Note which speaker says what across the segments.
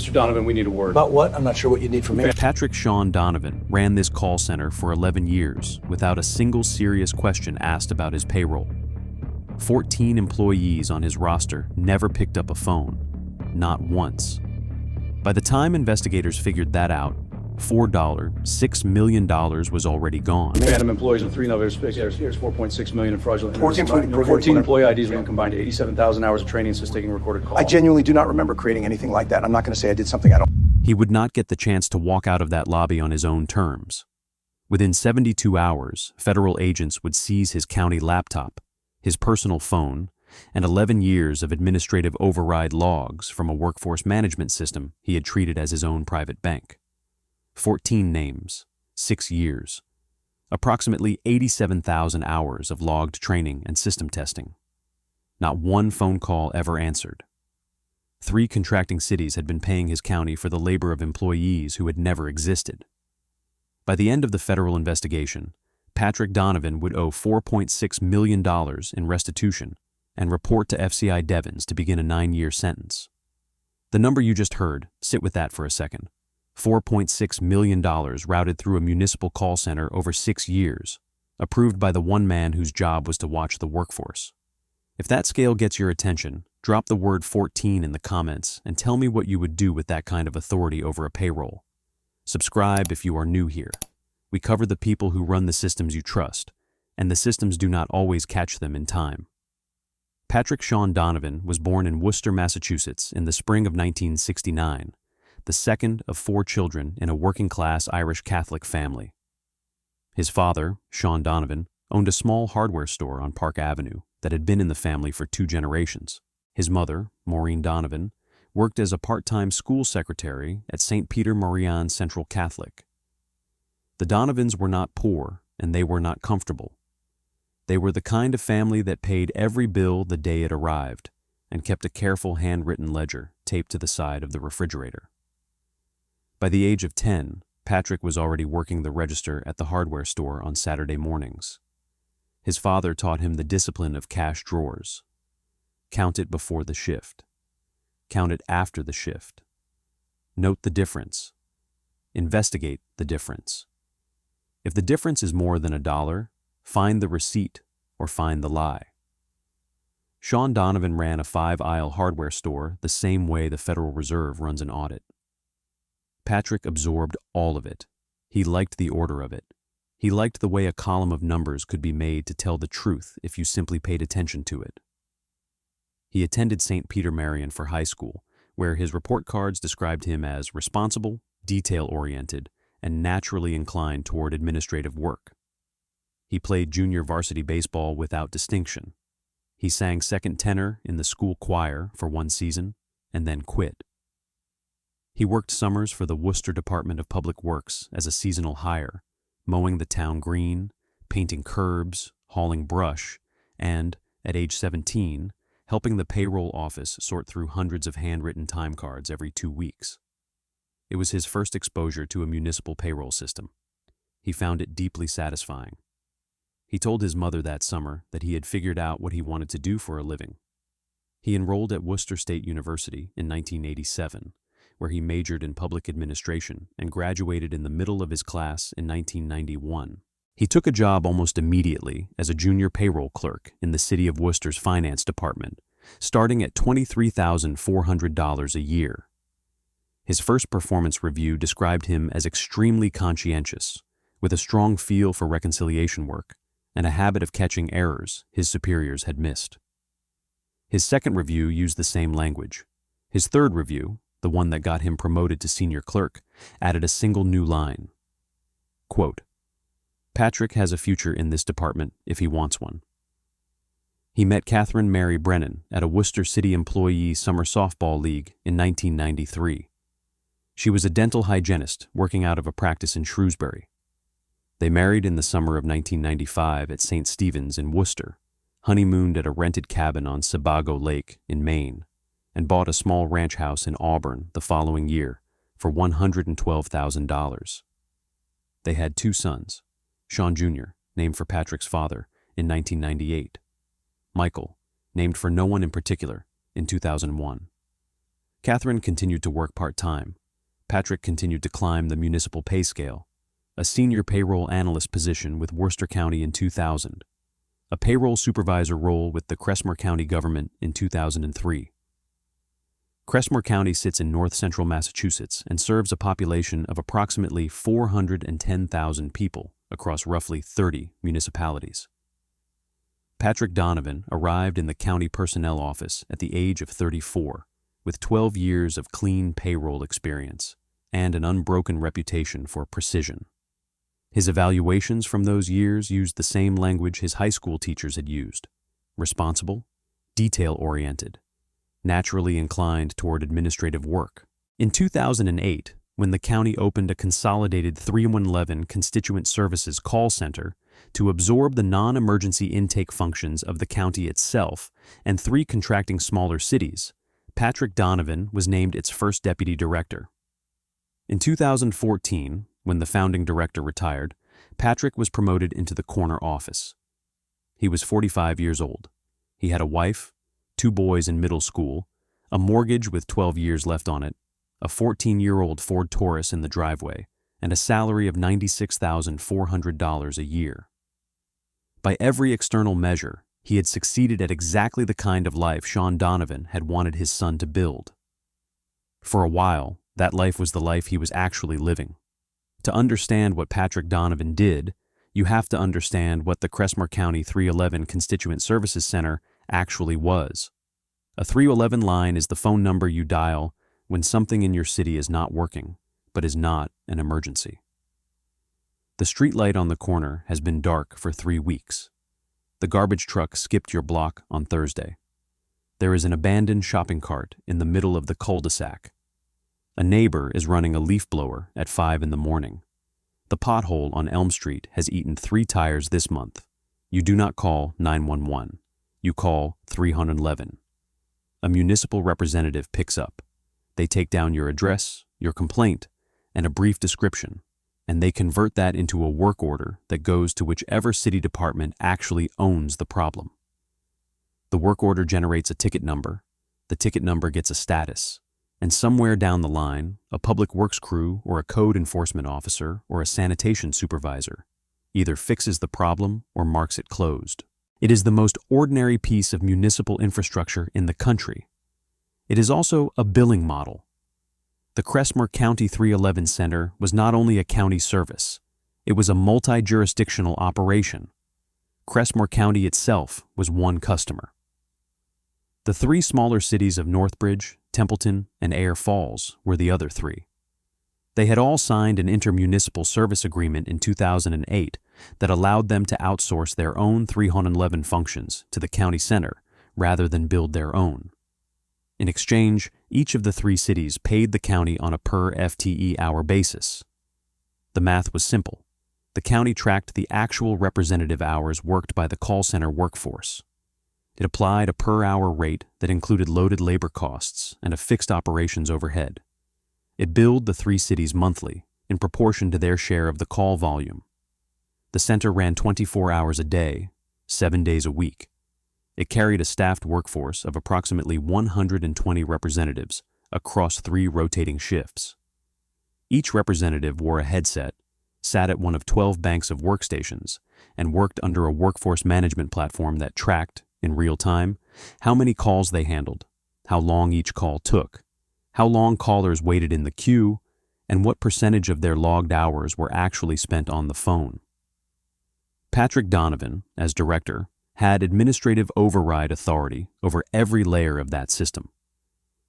Speaker 1: Mr. Donovan, we need a word.
Speaker 2: About what? I'm not sure what you need from me.
Speaker 3: Patrick Sean Donovan ran this call center for 11 years without a single serious question asked about his payroll. 14 employees on his roster never picked up a phone, not once. By the time investigators figured that out, $6 million was already gone.
Speaker 1: Phantom employees with 3 November here's $4.6 million in fraudulent.
Speaker 2: 14
Speaker 1: employee IDs were combined to 87,000 hours of training since taking recorded calls.
Speaker 2: I genuinely do not remember creating anything like that. I'm not going to say I did something I don't.
Speaker 3: He would not get the chance to walk out of that lobby on his own terms. Within 72 hours, federal agents would seize his county laptop, his personal phone, and 11 years of administrative override logs from a workforce management system he had treated as his own private bank. 14 names, 6 years, approximately 87,000 hours of logged training and system testing. Not one phone call ever answered. 3 contracting cities had been paying his county for the labor of employees who had never existed. By the end of the federal investigation, Patrick Donovan would owe $4.6 million in restitution and report to FCI Devens to begin a 9-year sentence. The number you just heard, sit with that for a second. $4.6 million routed through a municipal call center over 6 years, approved by the one man whose job was to watch the workforce. If that scale gets your attention, drop the word 14 in the comments and tell me what you would do with that kind of authority over a payroll. Subscribe if you are new here. We cover the people who run the systems you trust, and the systems do not always catch them in time. Patrick Sean Donovan was born in Worcester, Massachusetts in the spring of 1969, the second of 4 children in a working-class Irish Catholic family. His father, Sean Donovan, owned a small hardware store on Park Avenue that had been in the family for 2 generations. His mother, Maureen Donovan, worked as a part-time school secretary at St. Peter Marian Central Catholic. The Donovans were not poor, and they were not comfortable. They were the kind of family that paid every bill the day it arrived and kept a careful handwritten ledger taped to the side of the refrigerator. By the age of 10, Patrick was already working the register at the hardware store on Saturday mornings. His father taught him the discipline of cash drawers. Count it before the shift. Count it after the shift. Note the difference. Investigate the difference. If the difference is more than $1, find the receipt or find the lie. Sean Donovan ran a 5-aisle hardware store the same way the Federal Reserve runs an audit. Patrick absorbed all of it. He liked the order of it. He liked the way a column of numbers could be made to tell the truth if you simply paid attention to it. He attended St. Peter Marian for high school, where his report cards described him as responsible, detail-oriented, and naturally inclined toward administrative work. He played junior varsity baseball without distinction. He sang second tenor in the school choir for 1 season and then quit. He worked summers for the Worcester Department of Public Works as a seasonal hire, mowing the town green, painting curbs, hauling brush, and, at age 17, helping the payroll office sort through hundreds of handwritten time cards every 2 weeks. It was his first exposure to a municipal payroll system. He found it deeply satisfying. He told his mother that summer that he had figured out what he wanted to do for a living. He enrolled at Worcester State University in 1987, where he majored in public administration and graduated in the middle of his class in 1991. He took a job almost immediately as a junior payroll clerk in the City of Worcester's finance department, starting at $23,400 a year. His first performance review described him as extremely conscientious, with a strong feel for reconciliation work and a habit of catching errors his superiors had missed. His second review used the same language. His third review, the one that got him promoted to senior clerk, added a single new line. Quote, "Patrick has a future in this department if he wants one." He met Catherine Mary Brennan at a Worcester City Employee Summer Softball League in 1993. She was a dental hygienist working out of a practice in Shrewsbury. They married in the summer of 1995 at St. Stephen's in Worcester, honeymooned at a rented cabin on Sebago Lake in Maine, and bought a small ranch house in Auburn the following year for $112,000. They had 2 sons, Sean Jr., named for Patrick's father, in 1998, Michael, named for no one in particular, in 2001. Catherine continued to work part-time. Patrick continued to climb the municipal pay scale, a senior payroll analyst position with Worcester County in 2000, a payroll supervisor role with the Crestmore County government in 2003. Crestmore County sits in north-central Massachusetts and serves a population of approximately 410,000 people across roughly 30 municipalities. Patrick Donovan arrived in the county personnel office at the age of 34, with 12 years of clean payroll experience and an unbroken reputation for precision. His evaluations from those years used the same language his high school teachers had used: responsible, detail-oriented, naturally inclined toward administrative work. In 2008, when the county opened a consolidated 311 Constituent Services call center to absorb the non-emergency intake functions of the county itself and 3 contracting smaller cities, Patrick Donovan was named its first deputy director. In 2014, when the founding director retired, Patrick was promoted into the corner office. He was 45 years old. He had a wife, 2 boys in middle school, a mortgage with 12 years left on it, a 14-year-old Ford Taurus in the driveway, and a salary of $96,400 a year. By every external measure, he had succeeded at exactly the kind of life Sean Donovan had wanted his son to build. For a while, that life was the life he was actually living. To understand what Patrick Donovan did, you have to understand what the Crestmore County 311 Constituent Services Center actually was. A 311 line is the phone number you dial when something in your city is not working, but is not an emergency. The street light on the corner has been dark for 3 weeks. The garbage truck skipped your block on Thursday. There is an abandoned shopping cart in the middle of the cul-de-sac. A neighbor is running a leaf blower at 5 in the morning. The pothole on Elm Street has eaten 3 tires this month. You do not call 911. You call 311. A municipal representative picks up. They take down your address, your complaint, and a brief description, and they convert that into a work order that goes to whichever city department actually owns the problem. The work order generates a ticket number. The ticket number gets a status. And somewhere down the line, a public works crew or a code enforcement officer or a sanitation supervisor either fixes the problem or marks it closed. It is the most ordinary piece of municipal infrastructure in the country. It is also a billing model. The Crestmore County 311 Center was not only a county service, it was a multi-jurisdictional operation. Crestmore County itself was one customer. The 3 smaller cities of Northbridge, Templeton, and Air Falls were the other 3. They had all signed an intermunicipal service agreement in 2008 that allowed them to outsource their own 311 functions to the county center rather than build their own. In exchange, each of the 3 cities paid the county on a per-FTE-hour basis. The math was simple. The county tracked the actual representative hours worked by the call center workforce. It applied a per-hour rate that included loaded labor costs and a fixed operations overhead. It billed the 3 cities monthly, in proportion to their share of the call volume. The center ran 24 hours a day, 7 days a week. It carried a staffed workforce of approximately 120 representatives across 3 rotating shifts. Each representative wore a headset, sat at one of 12 banks of workstations, and worked under a workforce management platform that tracked, in real time, how many calls they handled, how long each call took, how long callers waited in the queue, and what percentage of their logged hours were actually spent on the phone. Patrick Donovan, as director, had administrative override authority over every layer of that system.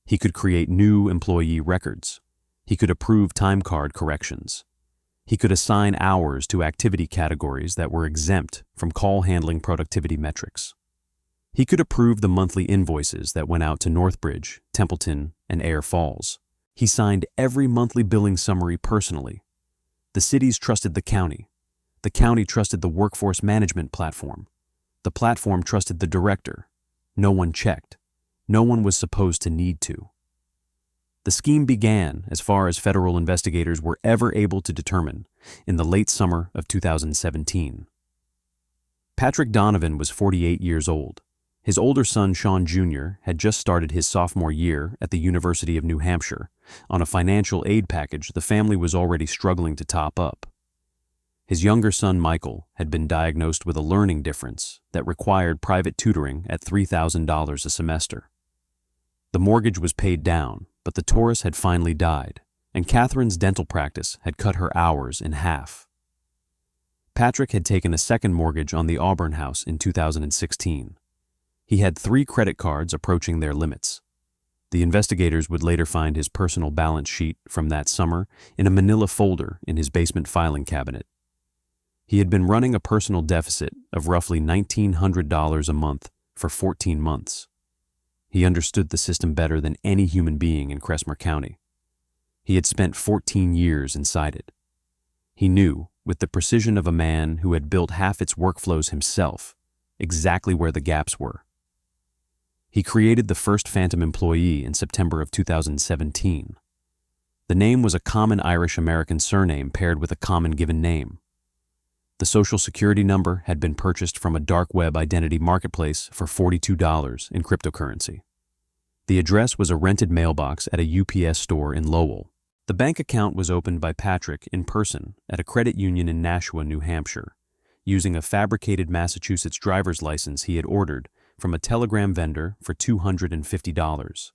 Speaker 3: He could create new employee records. He could approve time card corrections. He could assign hours to activity categories that were exempt from call handling productivity metrics. He could approve the monthly invoices that went out to Northbridge, Templeton, and Air Falls. He signed every monthly billing summary personally. The cities trusted the county. The county trusted the workforce management platform. The platform trusted the director. No one checked. No one was supposed to need to. The scheme began, as far as federal investigators were ever able to determine, in the late summer of 2017. Patrick Donovan was 48 years old. His older son, Sean Jr., had just started his sophomore year at the University of New Hampshire. On a financial aid package the family was already struggling to top up. His younger son, Michael, had been diagnosed with a learning difference that required private tutoring at $3,000 a semester. The mortgage was paid down, but the Taurus had finally died, and Catherine's dental practice had cut her hours in half. Patrick had taken a second mortgage on the Auburn house in 2016. He had 3 credit cards approaching their limits. The investigators would later find his personal balance sheet from that summer in a manila folder in his basement filing cabinet. He had been running a personal deficit of roughly $1,900 a month for 14 months. He understood the system better than any human being in Crestmore County. He had spent 14 years inside it. He knew, with the precision of a man who had built half its workflows himself, exactly where the gaps were. He created the first phantom employee in September of 2017. The name was a common Irish-American surname paired with a common given name. The Social Security number had been purchased from a dark web identity marketplace for $42 in cryptocurrency. The address was a rented mailbox at a UPS store in Lowell. The bank account was opened by Patrick in person at a credit union in Nashua, New Hampshire, using a fabricated Massachusetts driver's license he had ordered from a telegram vendor for $250.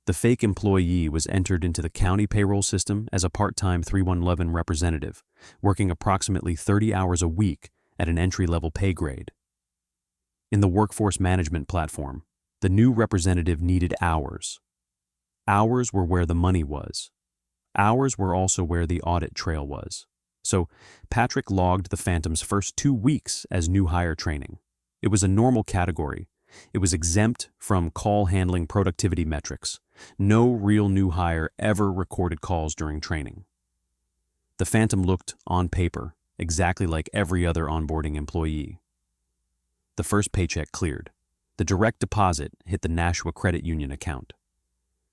Speaker 3: The fake employee was entered into the county payroll system as a part-time 3111 representative, working approximately 30 hours a week at an entry-level pay grade. In the workforce management platform, the new representative needed hours. Hours were where the money was. Hours were also where the audit trail was. So Patrick logged the Phantom's first 2 weeks as new hire training. It was a normal category. It was exempt from call handling productivity metrics. No real new hire ever recorded calls during training. The Phantom looked, on paper, exactly like every other onboarding employee. The first paycheck cleared. The direct deposit hit the Nashua Credit Union account.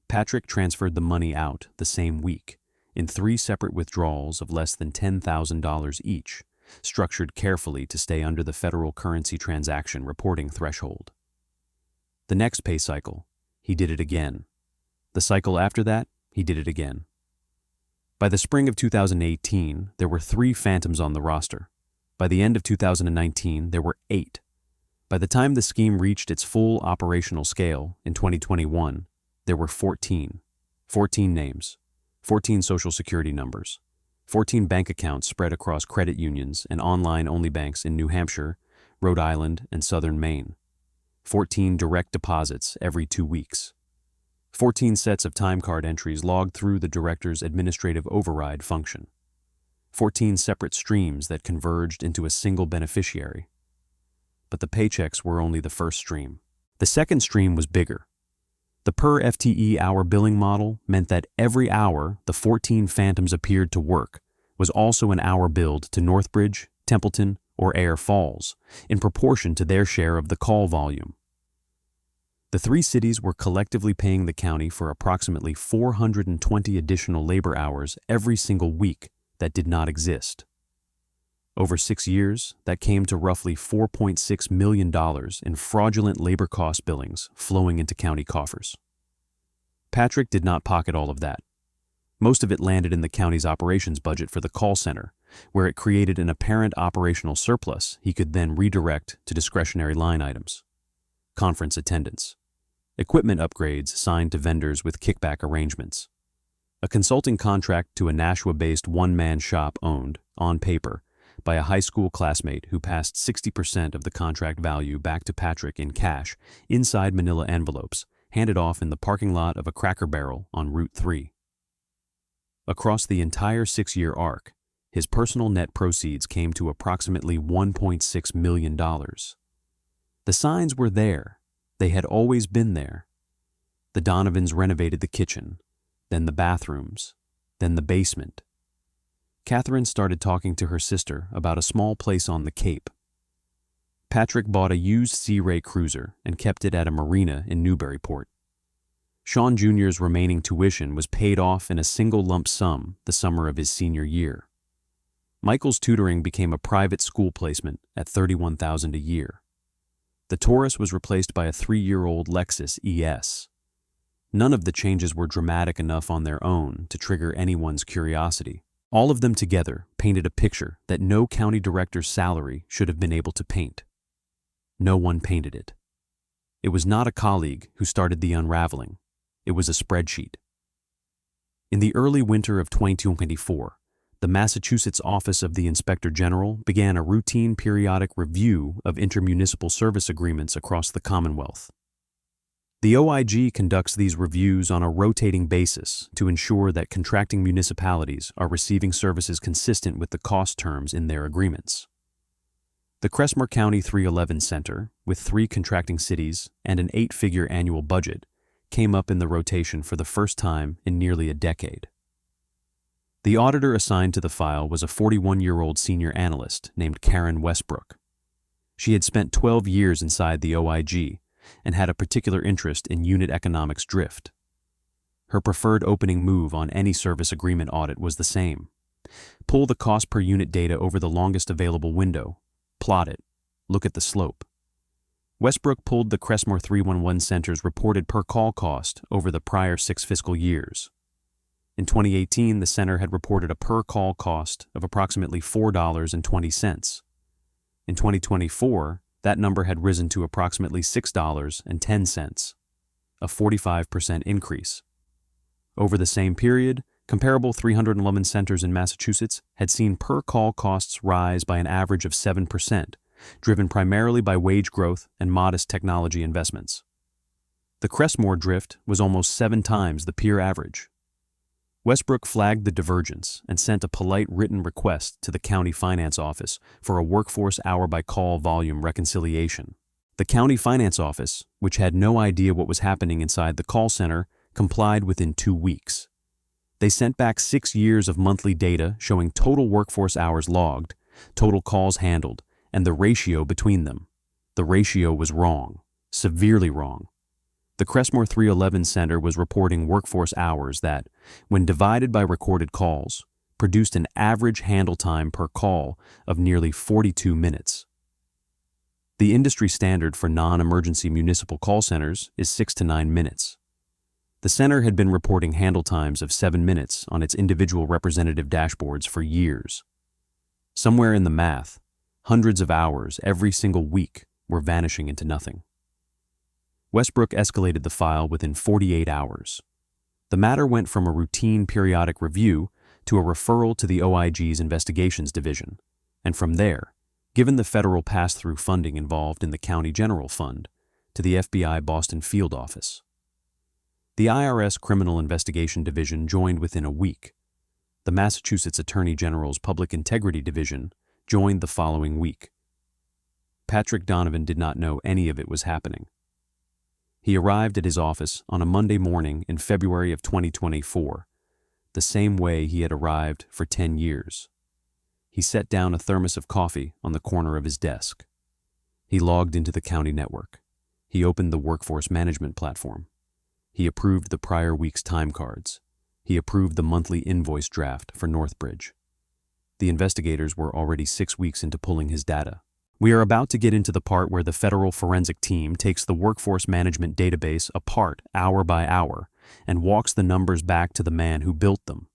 Speaker 3: Patrick transferred the money out the same week in 3 separate withdrawals of less than $10,000 each, structured carefully to stay under the federal currency transaction reporting threshold. The next pay cycle, he did it again. The cycle after that, he did it again. By the spring of 2018, there were 3 Phantoms on the roster. By the end of 2019, there were 8. By the time the scheme reached its full operational scale in 2021, there were 14. 14 names, 14 social security numbers, 14 bank accounts spread across credit unions and online-only banks in New Hampshire, Rhode Island, and southern Maine. 14 direct deposits every 2 weeks. 14 sets of time card entries logged through the director's administrative override function. 14 separate streams that converged into a single beneficiary. But the paychecks were only the first stream. The second stream was bigger. The per-FTE-hour billing model meant that every hour the 14 Phantoms appeared to work was also an hour billed to Northbridge, Templeton, or Air Falls, in proportion to their share of the call volume. The 3 cities were collectively paying the county for approximately 420 additional labor hours every single week that did not exist. Over 6 years, that came to roughly $4.6 million in fraudulent labor cost billings flowing into county coffers. Patrick did not pocket all of that. Most of it landed in the county's operations budget for the call center, where it created an apparent operational surplus he could then redirect to discretionary line items. Conference attendance. Equipment upgrades signed to vendors with kickback arrangements. A consulting contract to a Nashua-based one-man shop owned, on paper, by a high school classmate who passed 60% of the contract value back to Patrick in cash inside manila envelopes, handed off in the parking lot of a Cracker Barrel on Route 3. Across the entire 6-year arc, his personal net proceeds came to approximately $1.6 million. The signs were there. They had always been there. The Donovans renovated the kitchen, then the bathrooms, then the basement. Catherine started talking to her sister about a small place on the Cape. Patrick bought a used Sea Ray cruiser and kept it at a marina in Newburyport. Sean Jr.'s remaining tuition was paid off in a single lump sum the summer of his senior year. Michael's tutoring became a private school placement at $31,000 a year. The Taurus was replaced by a 3-year-old Lexus ES. None of the changes were dramatic enough on their own to trigger anyone's curiosity. All of them together painted a picture that no county director's salary should have been able to paint. No one painted it. It was not a colleague who started the unraveling. It was a spreadsheet. In the early winter of 2024, the Massachusetts Office of the Inspector General began a routine periodic review of intermunicipal service agreements across the Commonwealth. The OIG conducts these reviews on a rotating basis to ensure that contracting municipalities are receiving services consistent with the cost terms in their agreements. The Crestmore County 311 Center, with 3 contracting cities and an 8-figure annual budget, came up in the rotation for the first time in nearly a decade. The auditor assigned to the file was a 41-year-old senior analyst named Karen Westbrook. She had spent 12 years inside the OIG and had a particular interest in unit economics drift. Her preferred opening move on any service agreement audit was the same. Pull the cost per unit data over the longest available window, plot it, look at the slope. Westbrook pulled the Crestmore 311 Center's reported per-call cost over the prior 6 fiscal years. In 2018, the center had reported a per-call cost of approximately $4.20. In 2024, that number had risen to approximately $6.10, a 45% increase. Over the same period, comparable 311 centers in Massachusetts had seen per-call costs rise by an average of 7%, driven primarily by wage growth and modest technology investments. The Crestmore drift was almost 7 times the peer average. Westbrook flagged the divergence and sent a polite written request to the county finance office for a workforce hour-by-call volume reconciliation. The county finance office, which had no idea what was happening inside the call center, complied within 2 weeks. They sent back 6 years of monthly data showing total workforce hours logged, total calls handled, and the ratio between them. The ratio was wrong, severely wrong. The Crestmore 311 Center was reporting workforce hours that, when divided by recorded calls, produced an average handle time per call of nearly 42 minutes. The industry standard for non-emergency municipal call centers is 6 to 9 minutes. The center had been reporting handle times of 7 minutes on its individual representative dashboards for years. Somewhere in the math, hundreds of hours every single week were vanishing into nothing. Westbrook escalated the file within 48 hours. The matter went from a routine periodic review to a referral to the OIG's Investigations Division, and from there, given the federal pass-through funding involved in the County General Fund, to the FBI Boston Field Office. The IRS Criminal Investigation Division joined within a week. The Massachusetts Attorney General's Public Integrity Division joined the following week. Patrick Donovan did not know any of it was happening. He arrived at his office on a Monday morning in February of 2024, the same way he had arrived for 10 years. He set down a thermos of coffee on the corner of his desk. He logged into the county network. He opened the workforce management platform. He approved the prior week's time cards. He approved the monthly invoice draft for Northbridge. The investigators were already 6 weeks into pulling his data. We are about to get into the part where the federal forensic team takes the workforce management database apart hour by hour and walks the numbers back to the man who built them.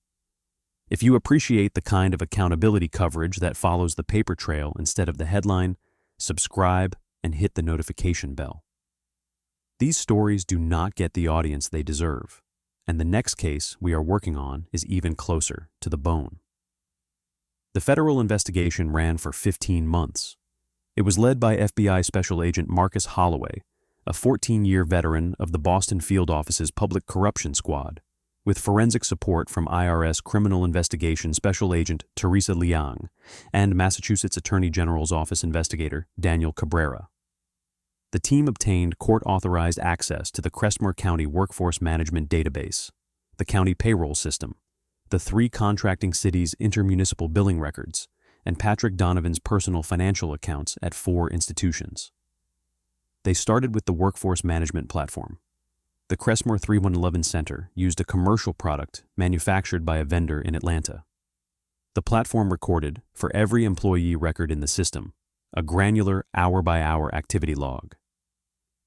Speaker 3: If you appreciate the kind of accountability coverage that follows the paper trail instead of the headline, subscribe and hit the notification bell. These stories do not get the audience they deserve, and the next case we are working on is even closer to the bone. The federal investigation ran for 15 months. It was led by FBI Special Agent Marcus Holloway, a 14-year veteran of the Boston Field Office's Public Corruption Squad, with forensic support from IRS Criminal Investigation Special Agent Teresa Liang and Massachusetts Attorney General's Office investigator Daniel Cabrera. The team obtained court-authorized access to the Crestmore County Workforce Management Database, the county payroll system, the 3 contracting cities' intermunicipal billing records, and Patrick Donovan's personal financial accounts at 4 institutions. They started with the workforce management platform. The Crestmore 311 Center used a commercial product manufactured by a vendor in Atlanta. The platform recorded, for every employee record in the system, a granular hour-by-hour activity log,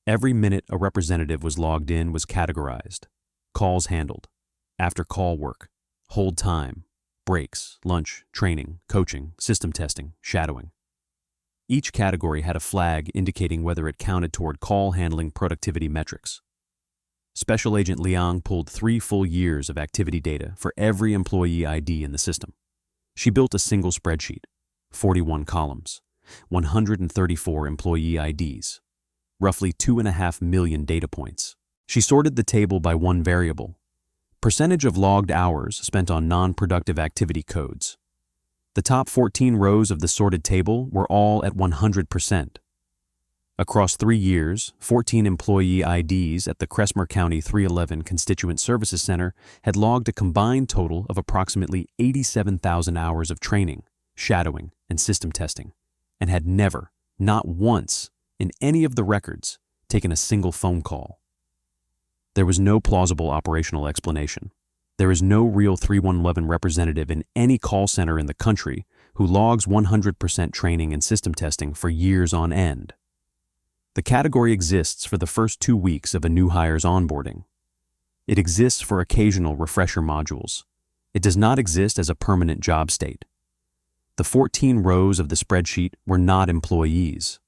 Speaker 3: Every minute a representative was logged in was categorized. Calls handled, after-call work, hold time, breaks, lunch, training, coaching, system testing, shadowing. Each category had a flag indicating whether it counted toward call handling productivity metrics. Special Agent Liang pulled 3 full years of activity data for every employee ID in the system. She built a single spreadsheet, 41 columns, 134 employee IDs, roughly 2.5 million data points. She sorted the table by one variable, percentage of logged hours spent on non-productive activity codes. The top 14 rows of the sorted table were all at 100%. Across 3 years, 14 employee IDs at the Crestmore County 311 Constituent Services Center had logged a combined total of approximately 87,000 hours of training, shadowing, and system testing, and had never, not once, in any of the records, taken a single phone call. There was no plausible operational explanation. There is no real 311 representative in any call center in the country who logs 100% training and system testing for years on end. The category exists for the first 2 weeks of a new hire's onboarding. It exists for occasional refresher modules. It does not exist as a permanent job state. The 14 rows of the spreadsheet were not employees.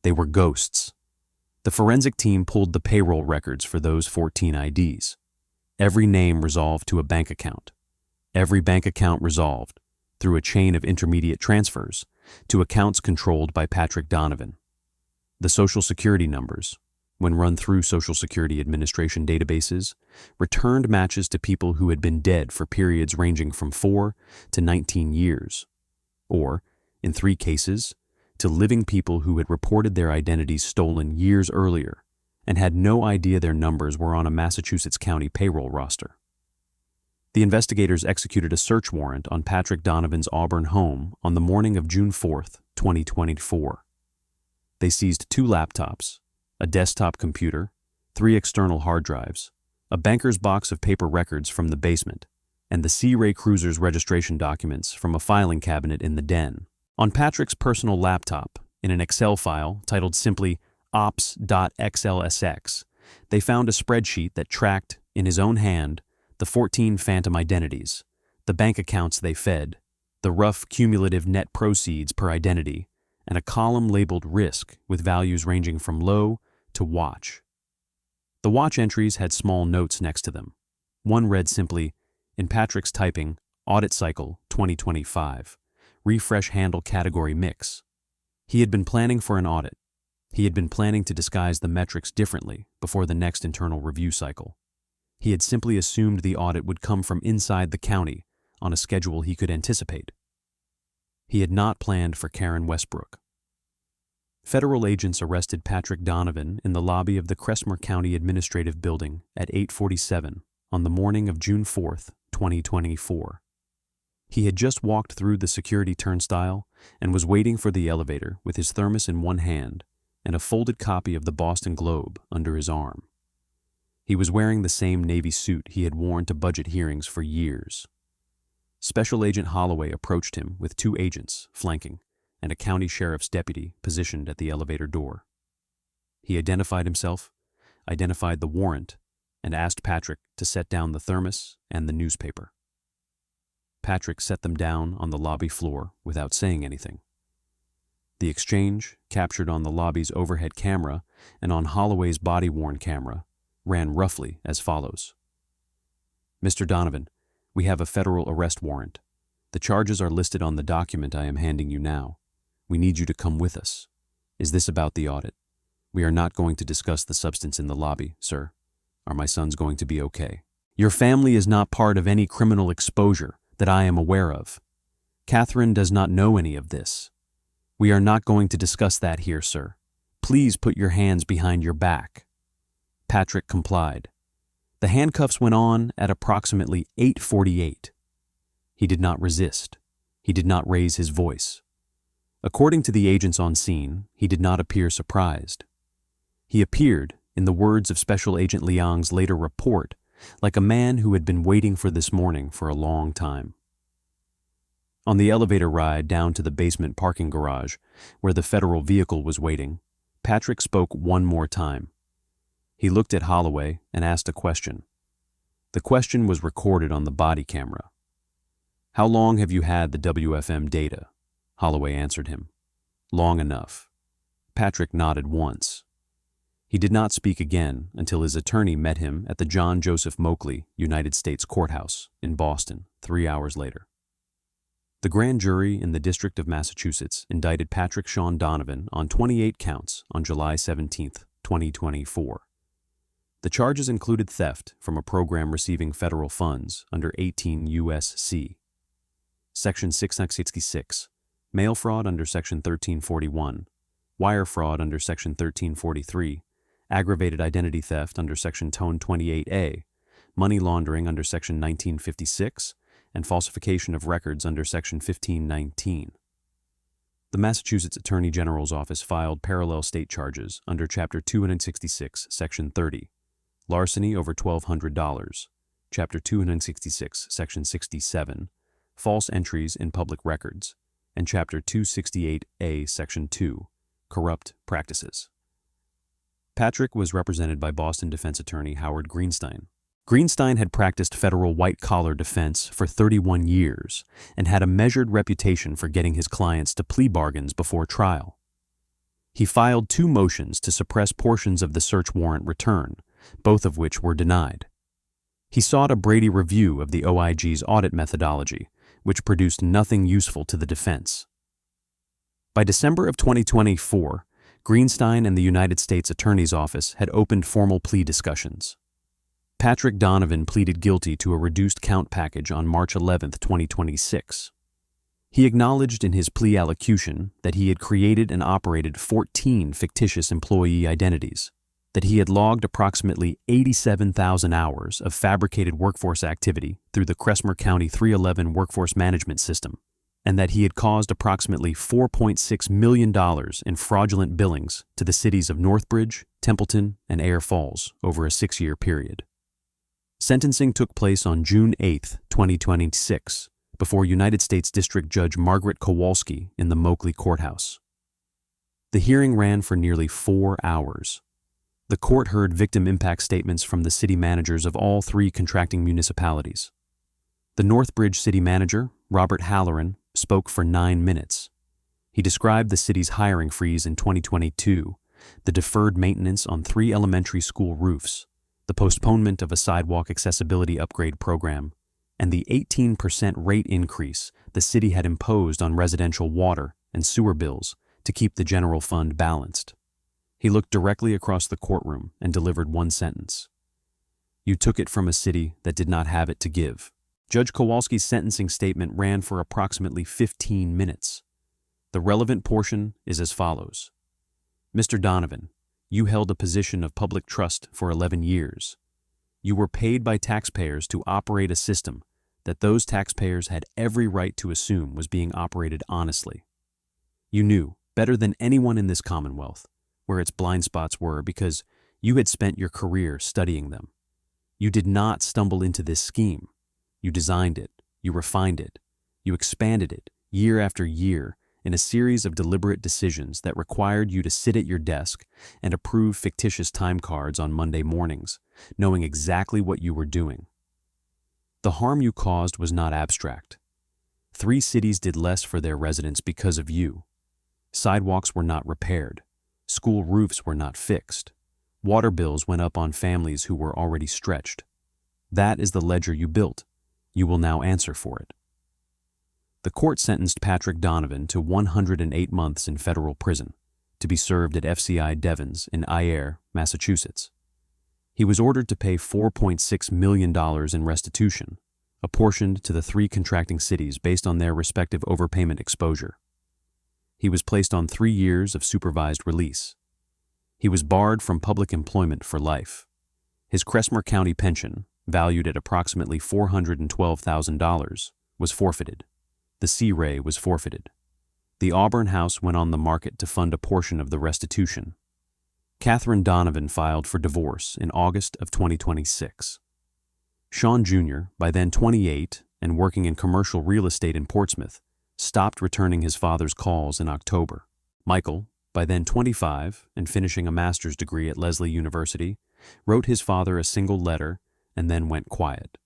Speaker 3: They were ghosts. The forensic team pulled the payroll records for those 14 IDs. Every name resolved to a bank account. Every bank account resolved, through a chain of intermediate transfers, to accounts controlled by Patrick Donovan. The Social Security numbers, when run through Social Security Administration databases, returned matches to people who had been dead for periods ranging from 4 to 19 years, or, in 3 cases, to living people who had reported their identities stolen years earlier and had no idea their numbers were on a Massachusetts county payroll roster. The investigators executed a search warrant on Patrick Donovan's Auburn home on the morning of June 4, 2024. They seized 2 laptops, a desktop computer, 3 external hard drives, a banker's box of paper records from the basement, and the Sea Ray Cruiser's registration documents from a filing cabinet in the den. On Patrick's personal laptop, in an Excel file titled simply ops.xlsx, they found a spreadsheet that tracked, in his own hand, the 14 phantom identities, the bank accounts they fed, the rough cumulative net proceeds per identity, and a column labeled risk with values ranging from low to watch. The watch entries had small notes next to them. One read simply, in Patrick's typing, Audit Cycle 2025, Refresh Handle Category Mix. He had been planning for an audit. He had been planning to disguise the metrics differently before the next internal review cycle. He had simply assumed the audit would come from inside the county on a schedule he could anticipate. He had not planned for Karen Westbrook. Federal agents arrested Patrick Donovan in the lobby of the Crestmore County Administrative Building at 8:47 on the morning of June 4, 2024. He had just walked through the security turnstile and was waiting for the elevator with his thermos in one hand and a folded copy of the Boston Globe under his arm. He was wearing the same Navy suit he had worn to budget hearings for years. Special Agent Holloway approached him with 2 agents flanking and a county sheriff's deputy positioned at the elevator door. He identified himself, identified the warrant, and asked Patrick to set down the thermos and the newspaper. Patrick set them down on the lobby floor without saying anything. The exchange, captured on the lobby's overhead camera and on Holloway's body-worn camera, ran roughly as follows. Mr. Donovan, we have a federal arrest warrant. The charges are listed on the document I am handing you now. We need you to come with us. Is this about the audit? We are not going to discuss the substance in the lobby, sir. Are my sons going to be okay? Your family is not part of any criminal exposure that I am aware of. Catherine does not know any of this. We are not going to discuss that here, sir. Please put your hands behind your back. Patrick complied. The handcuffs went on at approximately 8:48. He did not resist. He did not raise his voice. According to the agents on scene, he did not appear surprised. He appeared, in the words of Special Agent Liang's later report, like a man who had been waiting for this morning for a long time. On the elevator ride down to the basement parking garage, where the federal vehicle was waiting, Patrick spoke one more time. He looked at Holloway and asked a question. The question was recorded on the body camera. "How long have you had the WFM data?" Holloway answered him. "Long enough." Patrick nodded once. He did not speak again until his attorney met him at the John Joseph Moakley United States Courthouse in Boston 3 hours later. The grand jury in the District of Massachusetts indicted Patrick Sean Donovan on 28 counts on July 17, 2024. The charges included theft from a program receiving federal funds under 18 U.S.C. Section 666, mail fraud under Section 1341, wire fraud under Section 1343, aggravated identity theft under Section 28A, money laundering under Section 1956, and falsification of records under Section 1519. The Massachusetts Attorney General's Office filed parallel state charges under Chapter 266, Section 30, larceny over $1,200, Chapter 266, Section 67, false entries in public records, and Chapter 268A, Section 2, corrupt practices. Patrick was represented by Boston defense attorney Howard Greenstein. Greenstein had practiced federal white-collar defense for 31 years and had a measured reputation for getting his clients to plea bargains before trial. He filed 2 motions to suppress portions of the search warrant return, both of which were denied. He sought a Brady review of the OIG's audit methodology, which produced nothing useful to the defense. By December of 2024, Greenstein and the United States Attorney's Office had opened formal plea discussions. Patrick Donovan pleaded guilty to a reduced count package on March 11, 2026. He acknowledged in his plea allocution that he had created and operated 14 fictitious employee identities, that he had logged approximately 87,000 hours of fabricated workforce activity through the Crestmore County 311 workforce management system, and that he had caused approximately $4.6 million in fraudulent billings to the cities of Northbridge, Templeton, and Air Falls over a 6-year period. Sentencing took place on June 8, 2026, before United States District Judge Margaret Kowalski in the Moakley Courthouse. The hearing ran for nearly 4 hours. The court heard victim impact statements from the city managers of all 3 contracting municipalities. The Northbridge city manager, Robert Halloran, spoke for 9 minutes. He described the city's hiring freeze in 2022, the deferred maintenance on 3 elementary school roofs, the postponement of a sidewalk accessibility upgrade program, and the 18% rate increase the city had imposed on residential water and sewer bills to keep the general fund balanced. He looked directly across the courtroom and delivered one sentence. "You took it from a city that did not have it to give." Judge Kowalski's sentencing statement ran for approximately 15 minutes. The relevant portion is as follows. "Mr. Donovan, you held a position of public trust for 11 years. You were paid by taxpayers to operate a system that those taxpayers had every right to assume was being operated honestly. You knew, better than anyone in this Commonwealth, where its blind spots were because you had spent your career studying them. You did not stumble into this scheme. You designed it, you refined it, you expanded it year after year in a series of deliberate decisions that required you to sit at your desk and approve fictitious time cards on Monday mornings, knowing exactly what you were doing. The harm you caused was not abstract. 3 cities did less for their residents because of you. Sidewalks were not repaired. School roofs were not fixed. Water bills went up on families who were already stretched. That is the ledger you built. You will now answer for it." The court sentenced Patrick Donovan to 108 months in federal prison, to be served at FCI Devons in Ayer, Massachusetts. He was ordered to pay $4.6 million in restitution, apportioned to the 3 contracting cities based on their respective overpayment exposure. He was placed on 3 years of supervised release. He was barred from public employment for life. His Crestmore County pension, valued at approximately $412,000, was forfeited. The C-Ray was forfeited. The Auburn house went on the market to fund a portion of the restitution. Catherine Donovan filed for divorce in August of 2026. Sean Jr., by then 28 and working in commercial real estate in Portsmouth, stopped returning his father's calls in October. Michael, by then 25 and finishing a master's degree at Lesley University, wrote his father a single letter and then went quiet.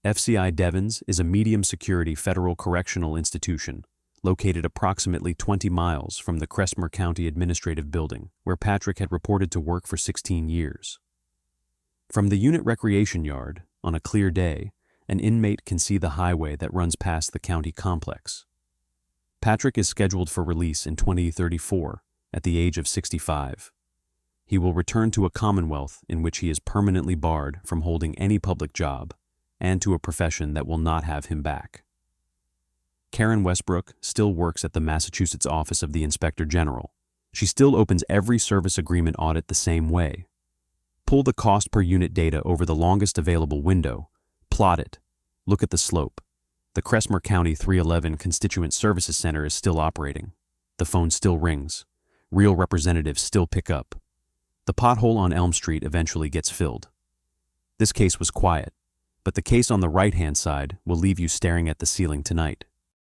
Speaker 3: FCI Devens is a medium-security federal correctional institution located approximately 20 miles from the Crestmore County Administrative Building, where Patrick had reported to work for 16 years. From the unit recreation yard, on a clear day, an inmate can see the highway that runs past the county complex. Patrick is scheduled for release in 2034 at the age of 65. He will return to a commonwealth in which he is permanently barred from holding any public job and to a profession that will not have him back. Karen Westbrook still works at the Massachusetts Office of the Inspector General. She still opens every service agreement audit the same way. Pull the cost per unit data over the longest available window, plot it, look at the slope. The Crestmore County 311 Constituent Services Center is still operating. The phone still rings. Real representatives still pick up. The pothole on Elm Street eventually gets filled. This case was quiet, but the case on the right-hand side will leave you staring at the ceiling tonight.